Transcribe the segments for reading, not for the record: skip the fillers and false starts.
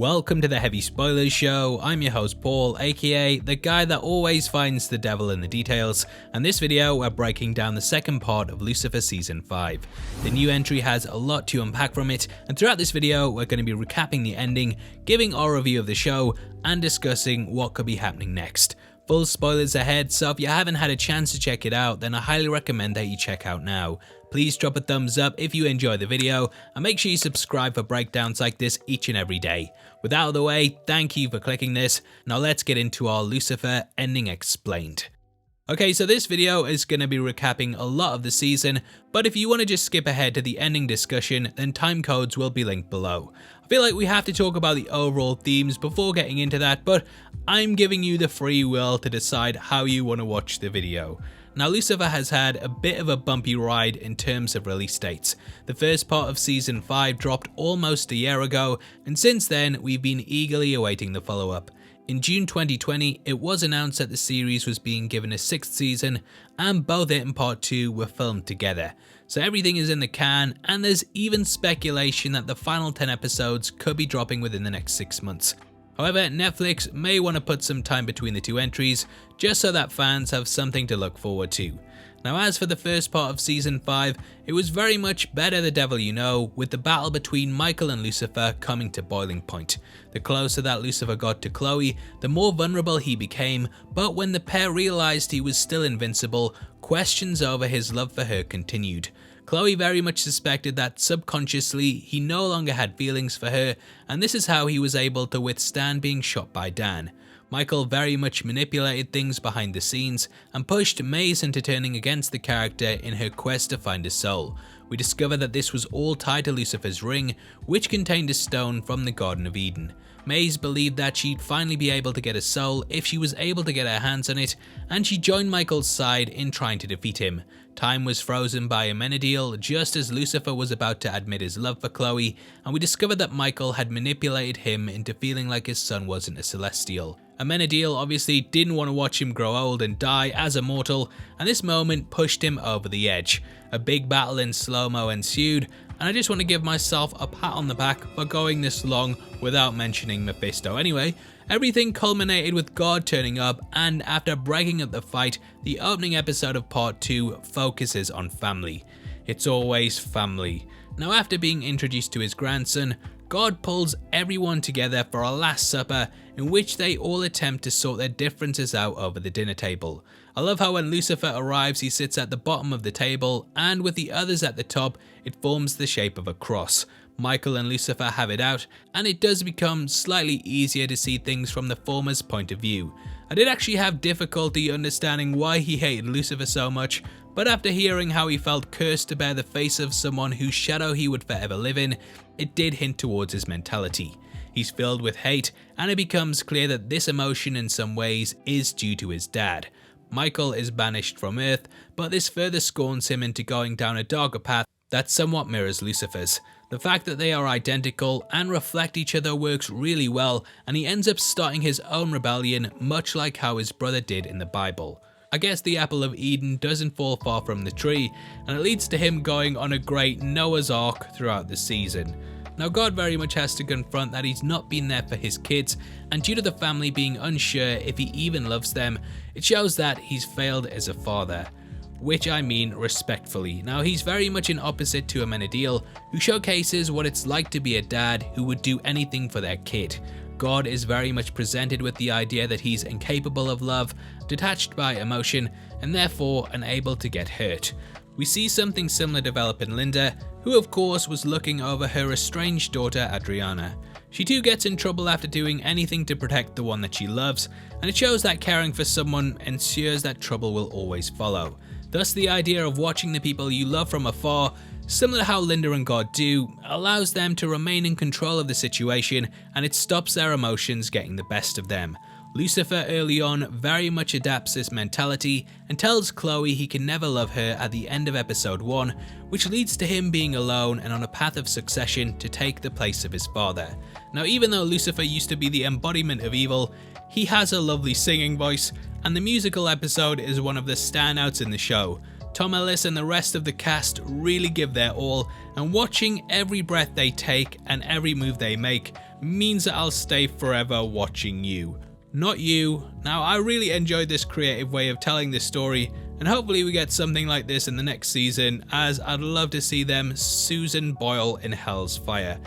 Welcome to the Heavy Spoilers Show. I'm your host Paul, aka the guy that always finds the devil in the details, and this video we're breaking down the second part of Lucifer Season 5. The new entry has a lot to unpack from it, and throughout this video we're going to be recapping the ending, giving our review of the show, and discussing what could be happening next. Full spoilers ahead, so if you haven't had a chance to check it out, then I highly recommend that you check out now. Please drop a thumbs up if you enjoy the video, and make sure you subscribe for breakdowns like this each and every day. With that out of the way, thank you for clicking this. Now let's get into our Lucifer Ending Explained. Okay, so this video is going to be recapping a lot of the season, but if you want to just skip ahead to the ending discussion, then time codes will be linked below. I feel like we have to talk about the overall themes before getting into that, but I'm giving you the free will to decide how you want to watch the video. Now, Lucifer has had a bit of a bumpy ride in terms of release dates. The first part of Season 5 dropped almost a year ago, and since then we've been eagerly awaiting the follow-up. In June 2020, it was announced that the series was being given a 6th season, and both it and Part 2 were filmed together. So everything is in the can, and there's even speculation that the final 10 episodes could be dropping within the next 6 months. However, Netflix may want to put some time between the two entries, just so that fans have something to look forward to. Now, as for the first part of Season 5, it was very much Better the Devil You Know, with the battle between Michael and Lucifer coming to boiling point. The closer that Lucifer got to Chloe, the more vulnerable he became, but when the pair realized he was still invincible, questions over his love for her continued. Chloe very much suspected that subconsciously he no longer had feelings for her, and this is how he was able to withstand being shot by Dan. Michael very much manipulated things behind the scenes and pushed Maze into turning against the character in her quest to find a soul. We discover that this was all tied to Lucifer's ring, which contained a stone from the Garden of Eden. Maze believed that she'd finally be able to get a soul if she was able to get her hands on it, and she joined Michael's side in trying to defeat him. Time was frozen by Amenadiel just as Lucifer was about to admit his love for Chloe, and we discovered that Michael had manipulated him into feeling like his son wasn't a celestial. Amenadiel obviously didn't want to watch him grow old and die as a mortal, and this moment pushed him over the edge. A big battle in slow-mo ensued, and I just want to give myself a pat on the back for going this long without mentioning Mephisto. Anyway, everything culminated with God turning up, and after breaking up the fight, the opening episode of Part 2 focuses on family. It's always family. Now, after being introduced to his grandson, God pulls everyone together for a last supper in which they all attempt to sort their differences out over the dinner table. I love how when Lucifer arrives he sits at the bottom of the table, and with the others at the top it forms the shape of a cross. Michael and Lucifer have it out, and it does become slightly easier to see things from the former's point of view. I did actually have difficulty understanding why he hated Lucifer so much, but after hearing how he felt cursed to bear the face of someone whose shadow he would forever live in, it did hint towards his mentality. He's filled with hate, and it becomes clear that this emotion in some ways is due to his dad. Michael is banished from Earth, but this further scorns him into going down a darker path that somewhat mirrors Lucifer's. The fact that they are identical and reflect each other works really well, and he ends up starting his own rebellion, much like how his brother did in the Bible. I guess the apple of Eden doesn't fall far from the tree, and it leads to him going on a great Noah's Ark throughout the season. Now, God very much has to confront that he's not been there for his kids, and due to the family being unsure if he even loves them, it shows that he's failed as a father. Which I mean respectfully. Now, he's very much an opposite to Amenadiel, who showcases what it's like to be a dad who would do anything for their kid. God is very much presented with the idea that he's incapable of love, detached by emotion, and therefore unable to get hurt. We see something similar develop in Linda, who of course was looking over her estranged daughter Adriana. She too gets in trouble after doing anything to protect the one that she loves, and it shows that caring for someone ensures that trouble will always follow. Thus, the idea of watching the people you love from afar, similar to how Linda and God do, allows them to remain in control of the situation, and it stops their emotions getting the best of them. Lucifer early on very much adapts this mentality and tells Chloe he can never love her at the end of episode 1, which leads to him being alone and on a path of succession to take the place of his father. Now, even though Lucifer used to be the embodiment of evil, he has a lovely singing voice, and the musical episode is one of the standouts in the show. Tom Ellis and the rest of the cast really give their all, and watching every breath they take and every move they make means that I'll stay forever watching you, not you. Now, I really enjoyed this creative way of telling this story, and hopefully we get something like this in the next season, as I'd love to see them Susan Boyle in Hell's Fire.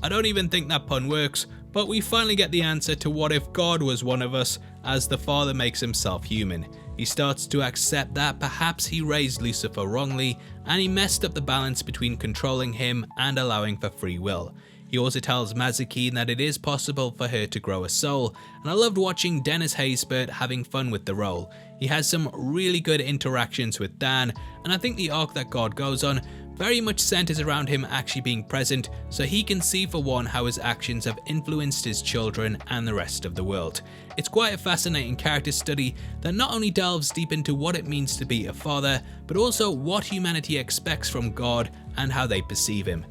I don't even think that pun works, but we finally get the answer to what if God was one of us, as the father makes himself human. He starts to accept that perhaps he raised Lucifer wrongly, and he messed up the balance between controlling him and allowing for free will. He also tells Mazikeen that it is possible for her to grow a soul, and I loved watching Dennis Haysbert having fun with the role. He has some really good interactions with Dan, and I think the arc that God goes on very much centers around him actually being present, so he can see for one how his actions have influenced his children and the rest of the world. It's quite a fascinating character study that not only delves deep into what it means to be a father, but also what humanity expects from God and how they perceive him.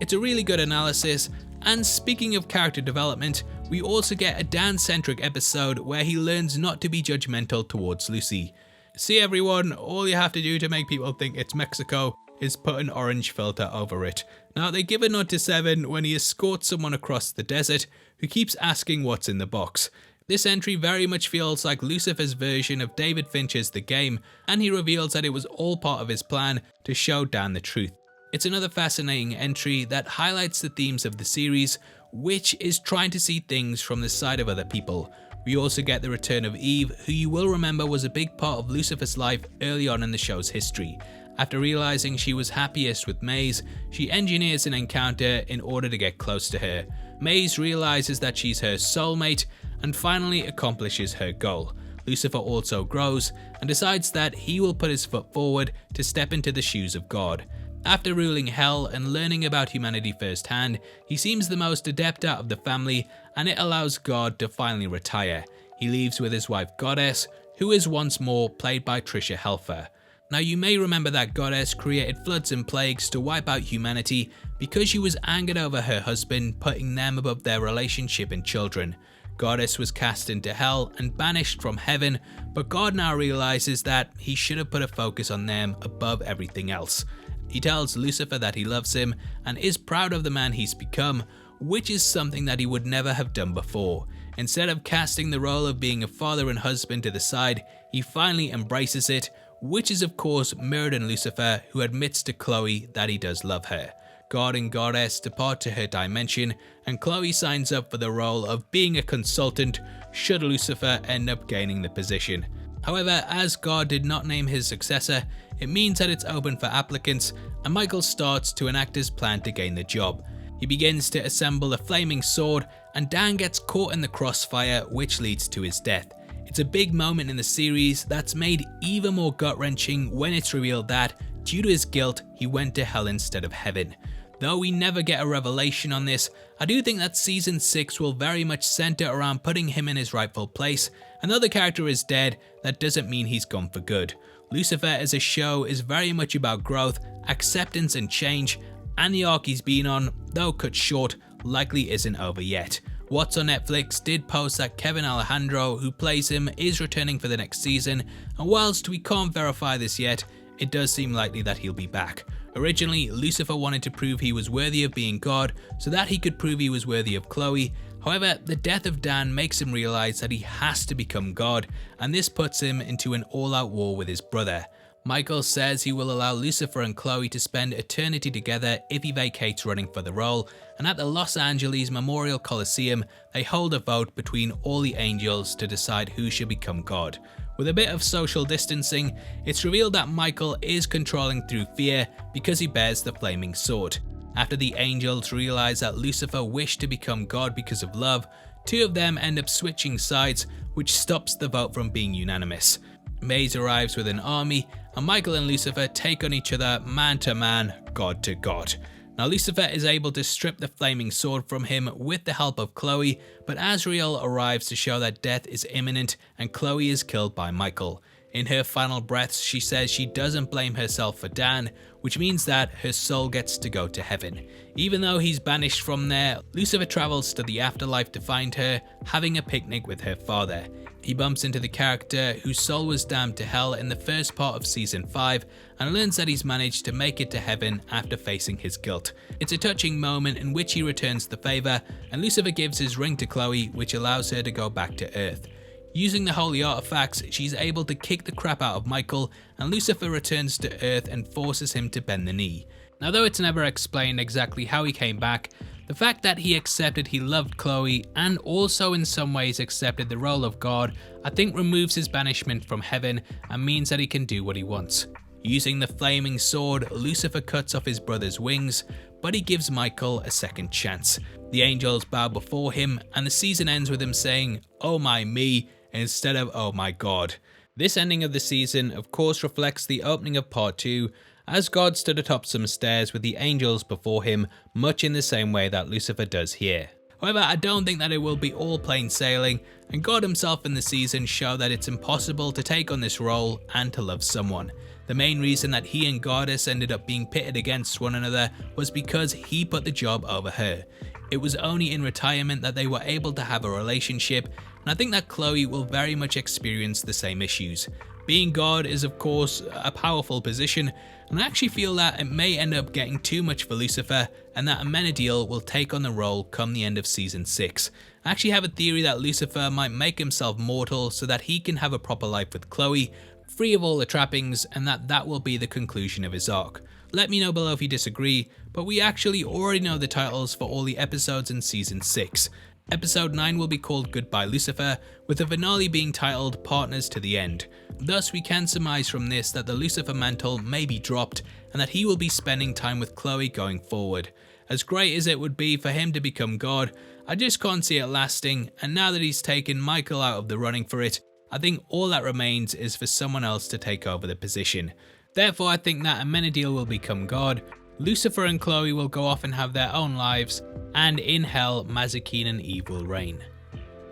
It's a really good analysis, and speaking of character development, we also get a Dan-centric episode where he learns not to be judgmental towards Lucy. See everyone, all you have to do to make people think it's Mexico is put an orange filter over it. Now, they give a nod to Seven when he escorts someone across the desert who keeps asking what's in the box. This entry very much feels like Lucifer's version of David Fincher's The Game, and he reveals that it was all part of his plan to show Dan the truth. It's another fascinating entry that highlights the themes of the series, which is trying to see things from the side of other people. We also get the return of Eve, who you will remember was a big part of Lucifer's life early on in the show's history. After realizing she was happiest with Maze, she engineers an encounter in order to get close to her. Maze realizes that she's her soulmate and finally accomplishes her goal. Lucifer also grows and decides that he will put his foot forward to step into the shoes of God. After ruling hell and learning about humanity firsthand, he seems the most adept out of the family, and it allows God to finally retire. He leaves with his wife Goddess, who is once more played by Tricia Helfer. Now, you may remember that Goddess created floods and plagues to wipe out humanity because she was angered over her husband putting them above their relationship and children. Goddess was cast into hell and banished from heaven, but God now realizes that he should have put a focus on them above everything else. He tells Lucifer that he loves him and is proud of the man he's become, which is something that he would never have done before. Instead of casting the role of being a father and husband to the side, he finally embraces it, which is of course mirrored in Lucifer, who admits to Chloe that he does love her. God and Goddess depart to her dimension, and Chloe signs up for the role of being a consultant should Lucifer end up gaining the position. However, as God did not name his successor, it means that it's open for applicants, and Michael starts to enact his plan to gain the job. He begins to assemble a flaming sword, and Dan gets caught in the crossfire, which leads to his death. It's a big moment in the series that's made even more gut-wrenching when it's revealed that, due to his guilt, he went to hell instead of heaven. Though we never get a revelation on this, I do think that Season 6 will very much center around putting him in his rightful place, and though the character is dead, that doesn't mean he's gone for good. Lucifer as a show is very much about growth, acceptance and change, and the arc he's been on, though cut short, likely isn't over yet. What's on Netflix did post that Kevin Alejandro, who plays him, is returning for the next season, and whilst we can't verify this yet, it does seem likely that he'll be back. Originally, Lucifer wanted to prove he was worthy of being God so that he could prove he was worthy of Chloe. However, the death of Dan makes him realize that he has to become God, and this puts him into an all-out war with his brother. Michael says he will allow Lucifer and Chloe to spend eternity together if he vacates running for the role, and at the Los Angeles Memorial Coliseum, they hold a vote between all the angels to decide who should become God. With a bit of social distancing, it's revealed that Michael is controlling through fear because he bears the flaming sword. After the angels realize that Lucifer wished to become God because of love, two of them end up switching sides, which stops the vote from being unanimous. Maze arrives with an army, and Michael and Lucifer take on each other man to man, God to God. Now, Lucifer is able to strip the flaming sword from him with the help of Chloe, but Azrael arrives to show that death is imminent and Chloe is killed by Michael. In her final breaths, she says she doesn't blame herself for Dan, which means that her soul gets to go to heaven. Even though he's banished from there, Lucifer travels to the afterlife to find her, having a picnic with her father. He bumps into the character whose soul was damned to hell in the first part of season 5 and learns that he's managed to make it to heaven after facing his guilt. It's a touching moment in which he returns the favour, and Lucifer gives his ring to Chloe, which allows her to go back to Earth. Using the holy artifacts, she's able to kick the crap out of Michael, and Lucifer returns to Earth and forces him to bend the knee. Now, though it's never explained exactly how he came back, the fact that he accepted he loved Chloe and also in some ways accepted the role of God, I think removes his banishment from heaven and means that he can do what he wants. Using the flaming sword, Lucifer cuts off his brother's wings, but he gives Michael a second chance. The angels bow before him, and the season ends with him saying, "Oh my me," instead of "oh my God." This ending of the season of course reflects the opening of part 2, as God stood atop some stairs with the angels before him, much in the same way that Lucifer does here. However, I don't think that it will be all plain sailing, and God himself in the season show that it's impossible to take on this role and to love someone. The main reason that he and Goddess ended up being pitted against one another was because he put the job over her. It was only in retirement that they were able to have a relationship, and I think that Chloe will very much experience the same issues. Being God is of course a powerful position, and I actually feel that it may end up getting too much for Lucifer, and that Amenadiel will take on the role come the end of season 6. I actually have a theory that Lucifer might make himself mortal so that he can have a proper life with Chloe, free of all the trappings, and that will be the conclusion of his arc. Let me know below if you disagree, but we actually already know the titles for all the episodes in season 6. Episode 9 will be called Goodbye Lucifer, with the finale being titled Partners to the End. Thus we can surmise from this that the Lucifer mantle may be dropped and that he will be spending time with Chloe going forward. As great as it would be for him to become God, I just can't see it lasting, and now that he's taken Michael out of the running for it, I think all that remains is for someone else to take over the position. Therefore I think that Amenadiel will become God, Lucifer and Chloe will go off and have their own lives, and in hell, Mazikeen and Eve will reign.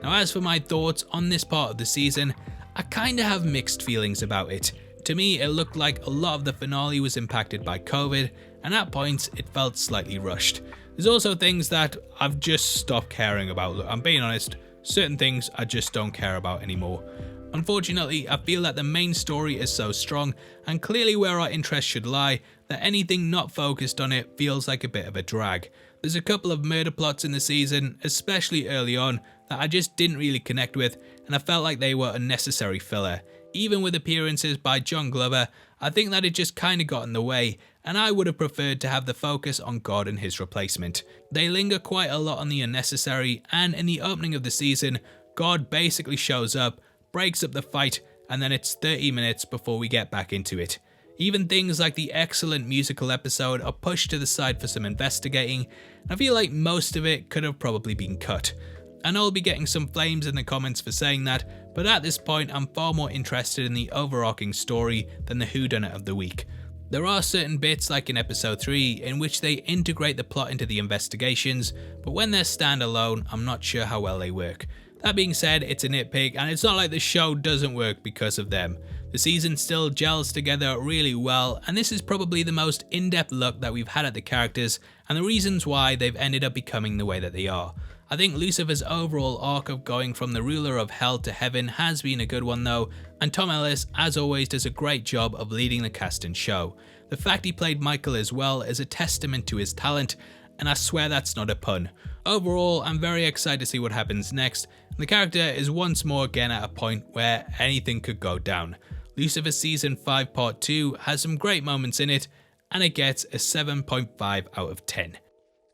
Now as for my thoughts on this part of the season, I kinda have mixed feelings about it. To me, it looked like a lot of the finale was impacted by COVID, and at points it felt slightly rushed. There's also things that I've just stopped caring about. I'm being honest, certain things I just don't care about anymore. Unfortunately, I feel that the main story is so strong and clearly where our interest should lie, that anything not focused on it feels like a bit of a drag. There's a couple of murder plots in the season, especially early on, that I just didn't really connect with, and I felt like they were unnecessary filler. Even with appearances by John Glover, I think that it just kinda got in the way, and I would have preferred to have the focus on God and his replacement. They linger quite a lot on the unnecessary, and in the opening of the season, God basically shows up, breaks up the fight, and then it's 30 minutes before we get back into it. Even things like the excellent musical episode are pushed to the side for some investigating, and I feel like most of it could have probably been cut. I know I'll be getting some flames in the comments for saying that, but at this point I'm far more interested in the overarching story than the whodunit of the week. There are certain bits like in episode 3 in which they integrate the plot into the investigations, but when they're standalone I'm not sure how well they work. That being said, it's a nitpick, and it's not like the show doesn't work because of them. The season still gels together really well, and this is probably the most in-depth look that we've had at the characters and the reasons why they've ended up becoming the way that they are. I think Lucifer's overall arc of going from the ruler of hell to heaven has been a good one though, and Tom Ellis as always does a great job of leading the cast and show. The fact he played Michael as well is a testament to his talent, and I swear that's not a pun. Overall, I'm very excited to see what happens next, and the character is once more again at a point where anything could go down. Lucifer Season 5 Part 2 has some great moments in it, and it gets a 7.5 out of 10.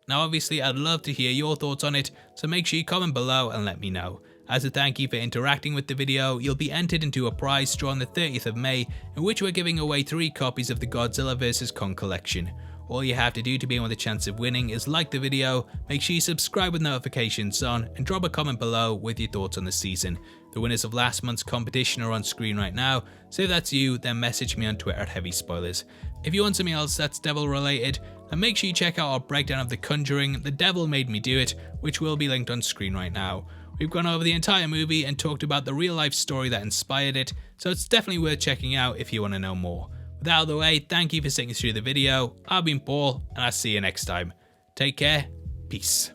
Now obviously I'd love to hear your thoughts on it, so make sure you comment below and let me know. As a thank you for interacting with the video, you'll be entered into a prize draw on the 30th of May, in which we're giving away 3 copies of the Godzilla vs. Kong collection. All you have to do to be in with a chance of winning is like the video, make sure you subscribe with notifications on, and drop a comment below with your thoughts on the season. The winners of last month's competition are on screen right now, so if that's you, then message me on Twitter at HeavySpoilers. If you want something else that's devil related, then make sure you check out our breakdown of The Conjuring, The Devil Made Me Do It, which will be linked on screen right now. We've gone over the entire movie and talked about the real life story that inspired it, so it's definitely worth checking out if you want to know more. With that out of the way, thank you for sticking through the video. I've been Paul, and I'll see you next time. Take care, peace.